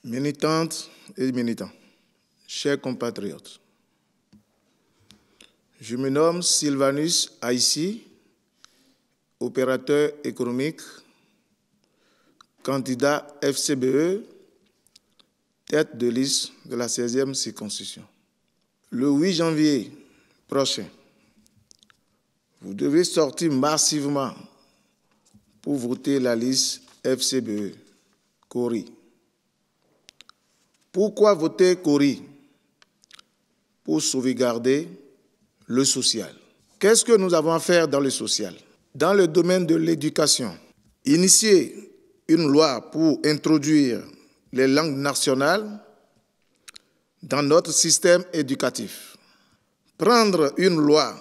Militantes et militants, chers compatriotes, je me nomme Sylvanus Aïssi, opérateur économique, candidat FCBE, tête de liste de la 16e circonscription. Le 8 janvier prochain, vous devez sortir massivement pour voter la liste FCBE, Kori. Pourquoi voter Kori? Pour sauvegarder le social. Qu'est-ce que nous avons à faire dans le social? Dans le domaine de l'éducation, initier une loi pour introduire les langues nationales dans notre système éducatif. Prendre une loi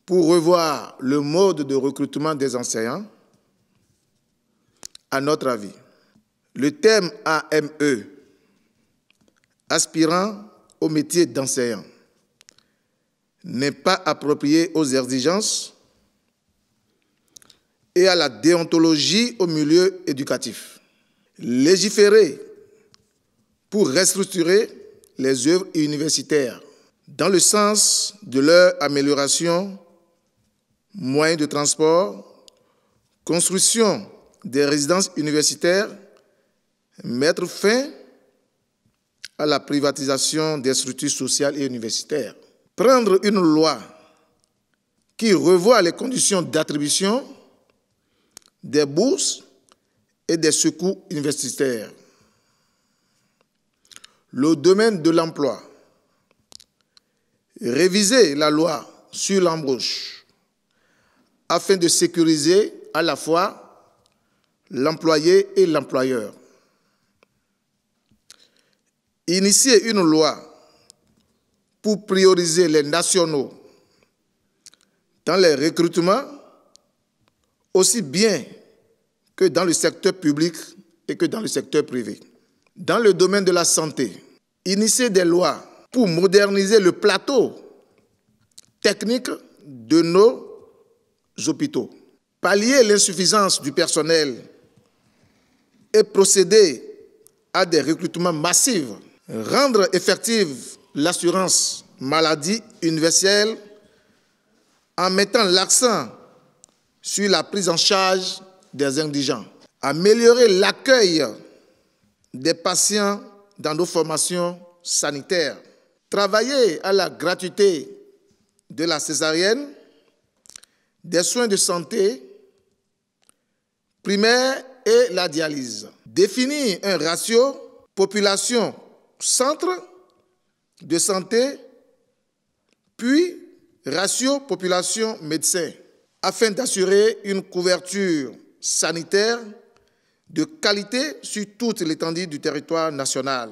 pour revoir le mode de recrutement des enseignants. À notre avis, le thème AME, aspirant au métier d'enseignant, n'est pas approprié aux exigences et à la déontologie au milieu éducatif. Légiférer pour restructurer les œuvres universitaires dans le sens de leur amélioration, moyens de transport, construction des résidences universitaires, mettre fin à la privatisation des structures sociales et universitaires. Prendre une loi qui revoit les conditions d'attribution des bourses et des secours universitaires. Le domaine de l'emploi. Réviser la loi sur l'embauche afin de sécuriser à la fois l'employé et l'employeur. Initier une loi pour prioriser les nationaux dans les recrutements, aussi bien que dans le secteur public et que dans le secteur privé. Dans le domaine de la santé, initier des lois pour moderniser le plateau technique de nos hôpitaux, pallier l'insuffisance du personnel et procéder à des recrutements massifs, rendre effective l'assurance maladie universelle en mettant l'accent sur la prise en charge des indigents, améliorer l'accueil des patients dans nos formations sanitaires, travailler à la gratuité de la césarienne, des soins de santé primaires et la dialyse, définir un ratio population-centre de santé, puis ratio population-médecin, afin d'assurer une couverture sanitaire de qualité sur toute l'étendue du territoire national.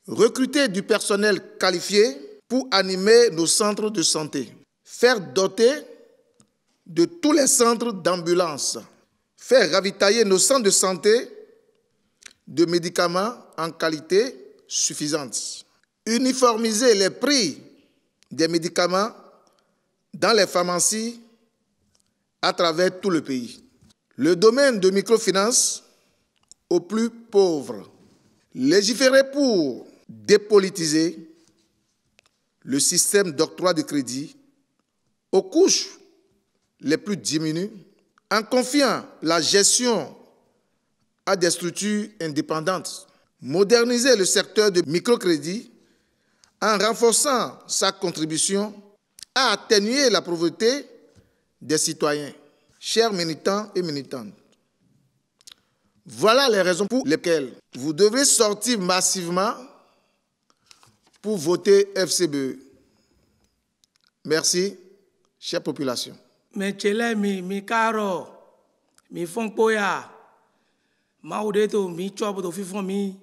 Recruter du personnel qualifié pour animer nos centres de santé. Faire doter de tous les centres d'ambulance. Faire ravitailler nos centres de santé de médicaments en qualité suffisante. Uniformiser les prix des médicaments dans les pharmacies à travers tout le pays. Le domaine de microfinance aux plus pauvres. Légiférer pour dépolitiser le système d'octroi de crédit aux couches les plus diminuées en confiant la gestion à des structures indépendantes. Moderniser le secteur de microcrédit en renforçant sa contribution à atténuer la pauvreté des citoyens. Chers militants et militantes, voilà les raisons pour lesquelles vous devrez sortir massivement pour voter FCBE. Merci, chère population. Mechele mi karo mi fonpoya maude to mi chobo to fifon mi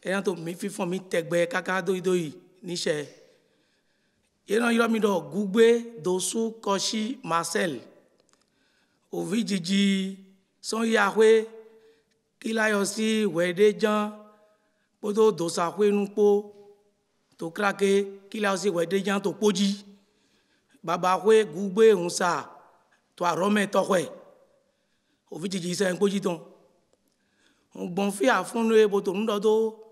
eyan to mi fifon mi tegbe kaka doi níṣẹ́ yeran yoro mi do gugbe dosu koshi Marcel ovijiji son yahwe kilayo si wede jan poto dosa hwe nupo to krake kilayo si wede jan to poji baba hwe gugbe unsa to arome to hwe ovijiji se poji ton on bon fi afunu e poto ndo do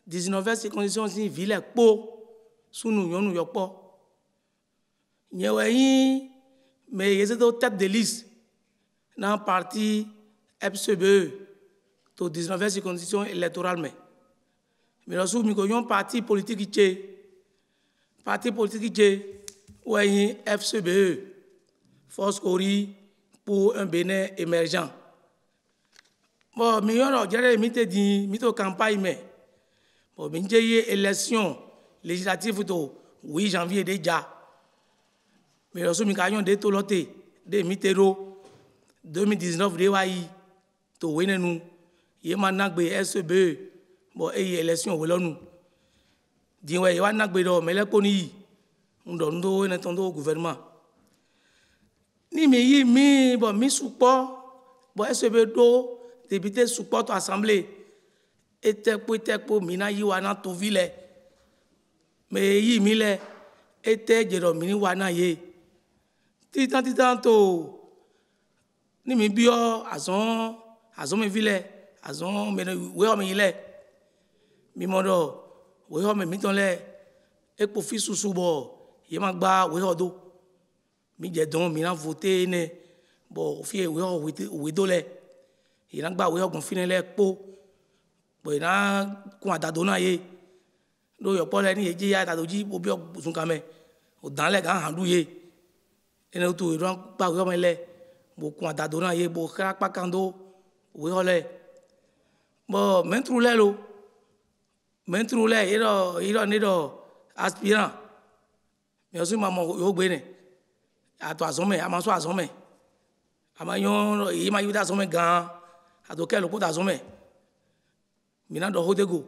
19 circonscriptions si ville po sunu yonu yopo nyewe mais ils étaient tête de liste dans le parti FCBE to 19 circonscriptions électorales mais lorsque nous avons un parti politique qui est FCBE Force Cori pour un Bénin émergent. Bon, mais on dirait que campagne mais bon, mais j'ai élection législative au 8 janvier déjà. Mais lorsque nous avons des tolotés, des mitéros 2019 de Waï, to wenenu, yémanak be SBE, bon, et élection nous. Dis-moi, yémanak be do, mais les poni, on donne au gouvernement. Ni mi bon mi support bon SBE do député support assemblée était pour mina yi wana to ville mais yi mi le était jero mini wana ye titan to ni mi bio azon me ville azon me we o me ile mi modo we o me mi ton le e po fi susu bo ye ma gba we o do mi je don mi na voter ne bo fi we do le il a gba we o gon fini le po bo ina kun adado na ye do yo po le ni eji ya adado ji bo bi o sun kame o dan le gan handu ye ene to ro gba we o me le bo kun adado na ye bo kra pa kando we o le bo mentru le iro ni do aspirant mais aussi maman yo gbe ne ato azome amaso azome amayon yima yuda azome gan ato kelo ko azome mina do hodego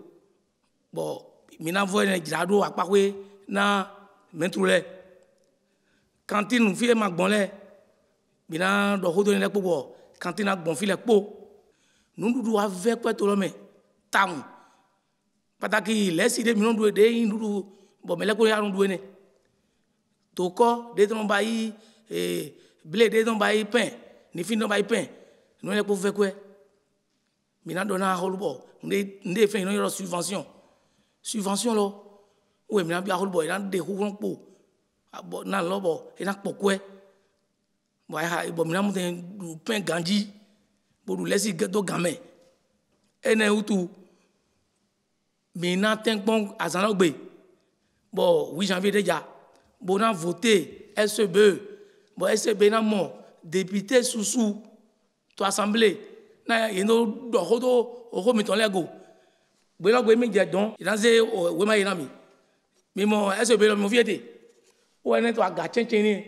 bo mina vo ne jirado apakwe na mentrule cantine fi ma gbon le mina do hodo ne po bo cantine gbon fi le po nundudu avec pe to lo me tam pataki lesi de minon do de ndudu bo mele ko ya ndu ne toko de ton bayi blé de ton bayi pain ni fin don bayi pain nous les pour faire quoi mina dona holbo ndé fait une subvention lo ouais mina bia holbo ina de hu po bo na lobo ina pokwe bo ha bo mina muten du pain ganji bo du lesi do game ene utu mina tenpon azanogbe bo 8 janvier déjà bon a voté SBE bon SBE na mo député sous to assemblée na yendo do hodo o mi ton lego be lo gbe mi je don iranze we ma yina mi mo SBE lo mo fiete o ene to aga chenchen ni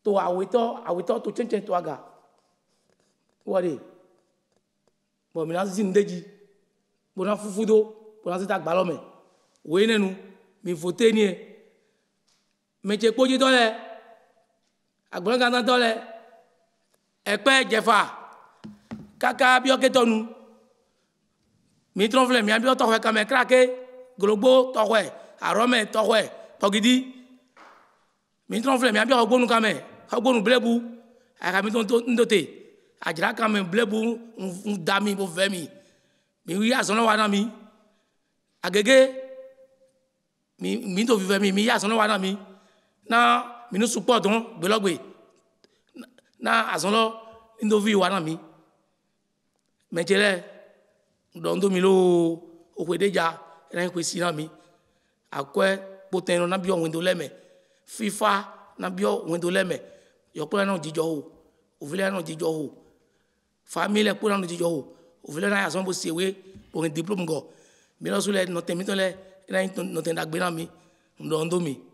to awito to chenchen to aga wori bon mi na zindeji bon na fufudo bon na ta gba lo me we nenu mi voté ni métier poji dole agbon kan dole epe jefa kaka bio ketonu mi tronfle mi abio to hwe kame krake glogbo to hwe arome to hwe togidi mi tronfle mi abio ogbonu kame ogbonu blebu aka mi ton ndote ajira kame blebu dami bo vemi mi wi asono wana mi agege mi to vive mi ya asono wana mi na mi no support don belogbe na azonlo indovi wana mi mejele dondo mi lo okwedeja ran kwesi na mi akwe poteno na bio windo leme fifa na bio windo leme yopula na jijo ho ovile na jijo ho famille pula na jijo ho ovile na azon bo sewe pour un diplôme go mi lo sule no temito le na no tenda gbe na mi dondo mi.